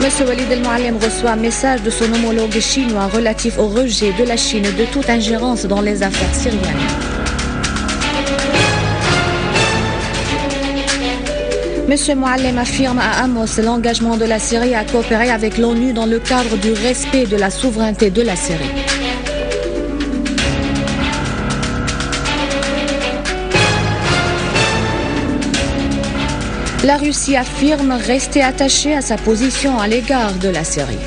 M. Walid El-Mouallem reçoit un message de son homologue chinois relatif au rejet de la Chine de toute ingérence dans les affaires syriennes. M. Mouallem affirme à Amos l'engagement de la Syrie à coopérer avec l'ONU dans le cadre du respect de la souveraineté de la Syrie. La Russie affirme rester attachée à sa position à l'égard de la Syrie.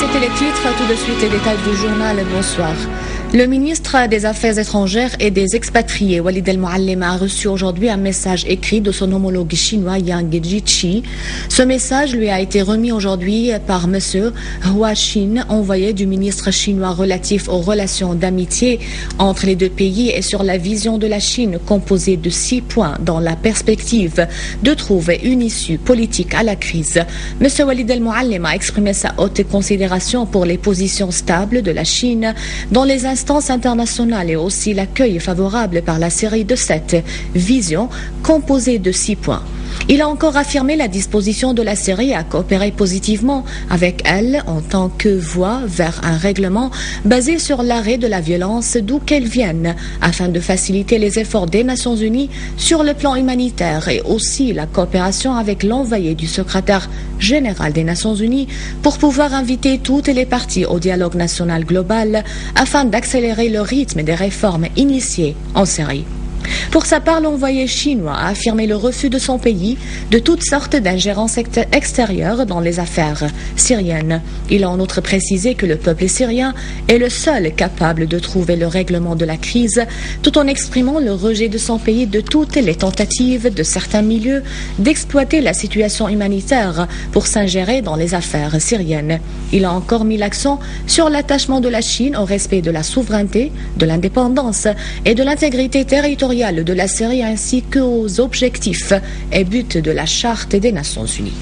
C'était les titres, tout de suite les détails du journal. Bonsoir. Le ministre des Affaires étrangères et des expatriés, Walid El-Mouallem, a reçu aujourd'hui un message écrit de son homologue chinois, Yang Jiechi. Ce message lui a été remis aujourd'hui par M. Hua Xin, envoyé du ministre chinois relatif aux relations d'amitié entre les deux pays et sur la vision de la Chine composée de 6 points dans la perspective de trouver une issue politique à la crise. M. Walid El-Mouallem a exprimé sa haute considération pour les positions stables de la Chine dans les instances internationales et aussi l'accueil favorable par la Syrie de cette vision composée de 6 points. Il a encore affirmé la disposition de la Syrie à coopérer positivement avec elle en tant que voie vers un règlement basé sur l'arrêt de la violence d'où qu'elle vienne, afin de faciliter les efforts des Nations Unies sur le plan humanitaire et aussi la coopération avec l'envoyé du secrétaire général des Nations Unies pour pouvoir inviter toutes les parties au dialogue national global afin d'accélérer le rythme des réformes initiées en Syrie. Pour sa part, l'envoyé chinois a affirmé le refus de son pays de toutes sortes d'ingérences extérieures dans les affaires syriennes. Il a en outre précisé que le peuple syrien est le seul capable de trouver le règlement de la crise, tout en exprimant le rejet de son pays de toutes les tentatives de certains milieux d'exploiter la situation humanitaire pour s'ingérer dans les affaires syriennes. Il a encore mis l'accent sur l'attachement de la Chine au respect de la souveraineté, de l'indépendance et de l'intégrité territoriale de la Syrie ainsi qu'aux objectifs et buts de la Charte des Nations Unies.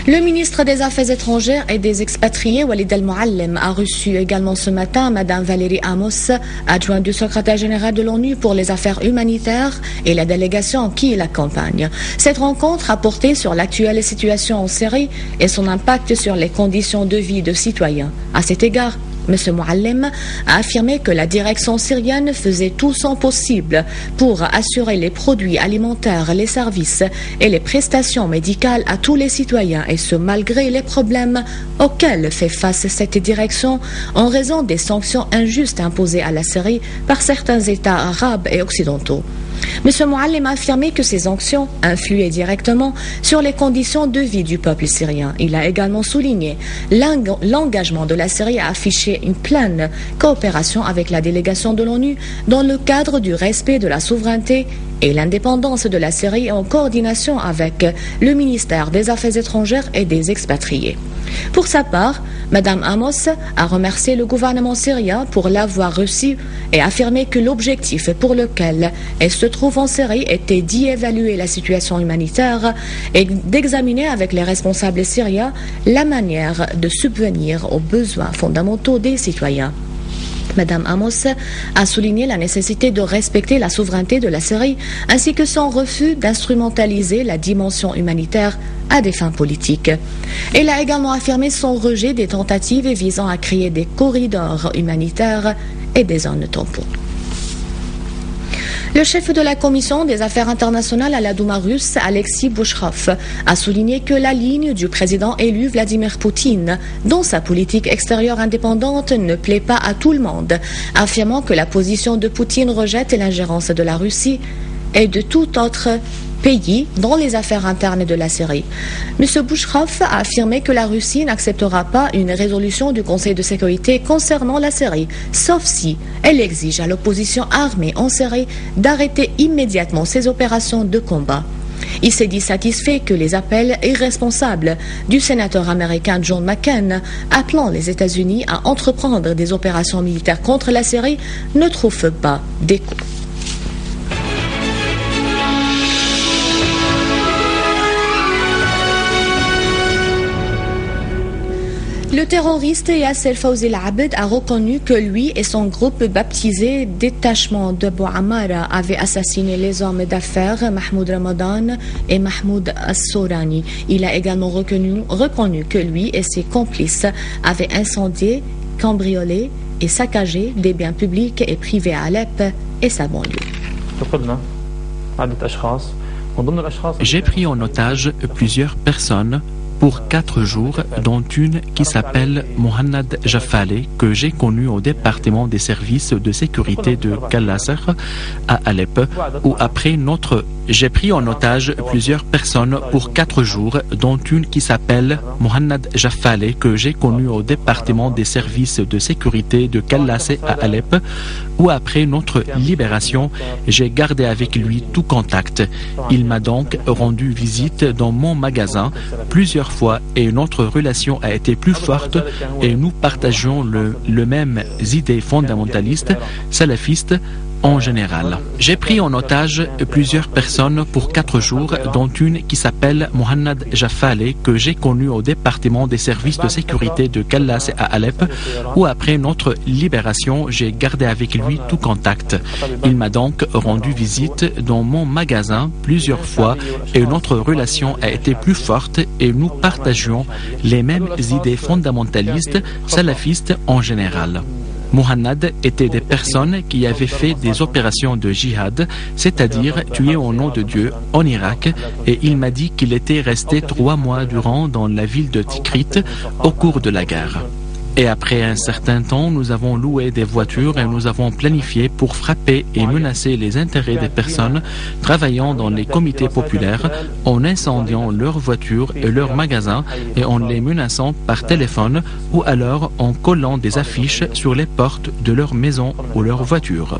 Le ministre des Affaires étrangères et des expatriés, Walid El-Mouallem, a reçu également ce matin Mme Valérie Amos, adjointe du secrétaire général de l'ONU pour les affaires humanitaires et la délégation qui l'accompagne. Cette rencontre a porté sur l'actuelle situation en Syrie et son impact sur les conditions de vie de citoyens. À cet égard, M. Mouallem a affirmé que la direction syrienne faisait tout son possible pour assurer les produits alimentaires, les services et les prestations médicales à tous les citoyens, et ce malgré les problèmes auxquels fait face cette direction en raison des sanctions injustes imposées à la Syrie par certains États arabes et occidentaux. M. Mouallem a affirmé que ces sanctions influaient directement sur les conditions de vie du peuple syrien. Il a également souligné l'engagement de la Syrie à afficher une pleine coopération avec la délégation de l'ONU dans le cadre du respect de la souveraineté et l'indépendance de la Syrie en coordination avec le ministère des Affaires étrangères et des expatriés. Pour sa part, Mme Amos a remercié le gouvernement syrien pour l'avoir reçu et affirmé que l'objectif pour lequel elle se trouve en Syrie était d'y évaluer la situation humanitaire et d'examiner avec les responsables syriens la manière de subvenir aux besoins fondamentaux des citoyens. Mme Amos a souligné la nécessité de respecter la souveraineté de la Syrie ainsi que son refus d'instrumentaliser la dimension humanitaire à des fins politiques. Elle a également affirmé son rejet des tentatives visant à créer des corridors humanitaires et des zones tampons. Le chef de la Commission des affaires internationales à la Douma russe, Alexis Bouchrov, a souligné que la ligne du président élu Vladimir Poutine, dont sa politique extérieure indépendante, ne plaît pas à tout le monde, affirmant que la position de Poutine rejette l'ingérence de la Russie et de tout autre pays dans les affaires internes de la Syrie. M. Bouchrov a affirmé que la Russie n'acceptera pas une résolution du Conseil de sécurité concernant la Syrie, sauf si elle exige à l'opposition armée en Syrie d'arrêter immédiatement ses opérations de combat. Il s'est dit satisfait que les appels irresponsables du sénateur américain John McCain appelant les États-Unis à entreprendre des opérations militaires contre la Syrie ne trouvent pas d'écho. Le terroriste Yasser Fawzi El-Abed a reconnu que lui et son groupe baptisé Détachement de Bouamara avaient assassiné les hommes d'affaires Mahmoud Ramadan et Mahmoud As-Sourani. Il a également reconnu que lui et ses complices avaient incendié, cambriolé et saccagé des biens publics et privés à Alep et sa banlieue. J'ai pris en otage plusieurs personnes pour 4 jours, dont une qui s'appelle Mohannad Jaffaleh, que j'ai connue au département des services de sécurité de Kallasser à Alep, où après notre... J'ai pris en otage plusieurs personnes pour 4 jours, dont une qui s'appelle Mohannad Jaffaleh, que j'ai connue au département des services de sécurité de Kallasser à Alep, où après notre libération, j'ai gardé avec lui tout contact. Il m'a donc rendu visite dans mon magasin plusieurs fois et notre relation a été plus forte et nous partageons le même idée fondamentaliste, salafiste, en général. J'ai pris en otage plusieurs personnes pour 4 jours, dont une qui s'appelle Mohannad Jaffaleh, que j'ai connue au département des services de sécurité de Kallas à Alep, où après notre libération, j'ai gardé avec lui tout contact. Il m'a donc rendu visite dans mon magasin plusieurs fois et notre relation a été plus forte et nous partagions les mêmes idées fondamentalistes, salafistes en général. Mohannad étaient des personnes qui avaient fait des opérations de djihad, c'est-à-dire tuer au nom de Dieu en Irak, et il m'a dit qu'il était resté 3 mois durant dans la ville de Tikrit au cours de la guerre. Et après un certain temps, nous avons loué des voitures et nous avons planifié pour frapper et menacer les intérêts des personnes travaillant dans les comités populaires en incendiant leurs voitures et leurs magasins et en les menaçant par téléphone ou alors en collant des affiches sur les portes de leurs maisons ou leurs voitures.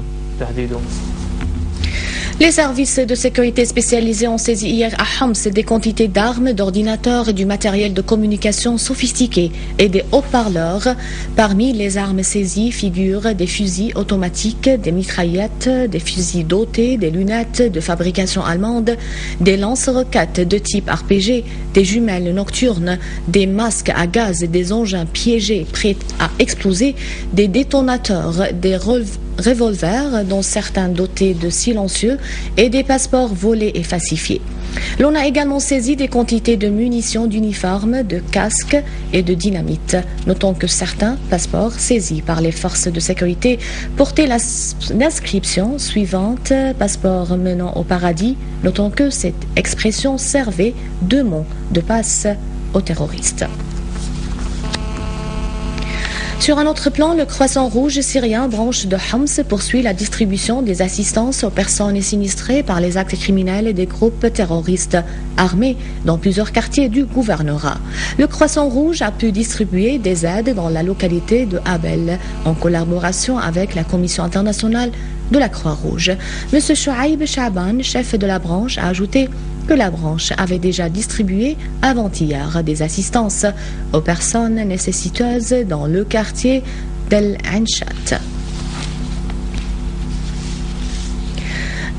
Les services de sécurité spécialisés ont saisi hier à Homs des quantités d'armes, d'ordinateurs et du matériel de communication sophistiqué et des haut-parleurs. Parmi les armes saisies figurent des fusils automatiques, des mitraillettes, des fusils dotés, des lunettes de fabrication allemande, des lance-roquettes de type RPG, des jumelles nocturnes, des masques à gaz et des engins piégés prêts à exploser, des détonateurs, des revolvers dont certains dotés de silencieux et des passeports volés et falsifiés. L'on a également saisi des quantités de munitions, d'uniformes, de casques et de dynamite. Notons que certains passeports saisis par les forces de sécurité portaient l'inscription suivante, passeport menant au paradis. Notons que cette expression servait de mot de passe aux terroristes. Sur un autre plan, le Croissant Rouge syrien, branche de Homs, poursuit la distribution des assistances aux personnes sinistrées par les actes criminels des groupes terroristes armés dans plusieurs quartiers du gouvernorat. Le Croissant Rouge a pu distribuer des aides dans la localité de Abel, en collaboration avec la Commission internationale de la Croix-Rouge. M. Chouaib Chaban, chef de la branche, a ajouté que la branche avait déjà distribué avant-hier des assistances aux personnes nécessiteuses dans le quartier d'El Anshat.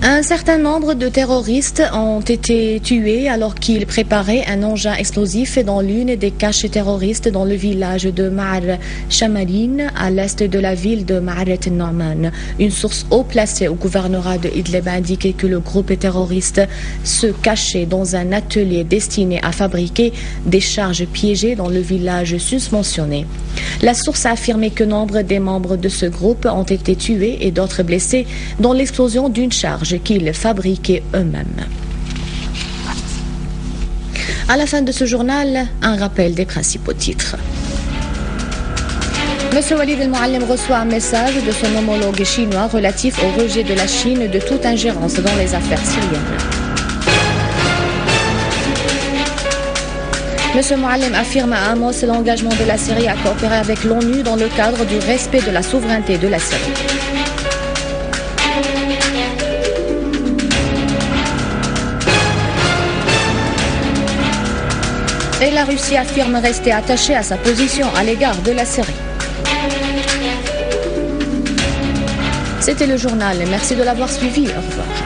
Un certain nombre de terroristes ont été tués alors qu'ils préparaient un engin explosif dans l'une des caches terroristes dans le village de Ma'ar Shamarin, à l'est de la ville de Ma'aret Norman. Une source haut placée au gouvernorat de Idlib a indiqué que le groupe terroriste se cachait dans un atelier destiné à fabriquer des charges piégées dans le village susmentionné. La source a affirmé que nombre des membres de ce groupe ont été tués et d'autres blessés dans l'explosion d'une charge qu'ils fabriquaient eux-mêmes. À la fin de ce journal, un rappel des principaux titres. M. Walid El-Mouallim reçoit un message de son homologue chinois relatif au rejet de la Chine de toute ingérence dans les affaires syriennes. M. Mouallim affirme à Amos l'engagement de la Syrie à coopérer avec l'ONU dans le cadre du respect de la souveraineté de la Syrie. Et la Russie affirme rester attachée à sa position à l'égard de la Syrie. C'était le journal. Merci de l'avoir suivi. Au revoir.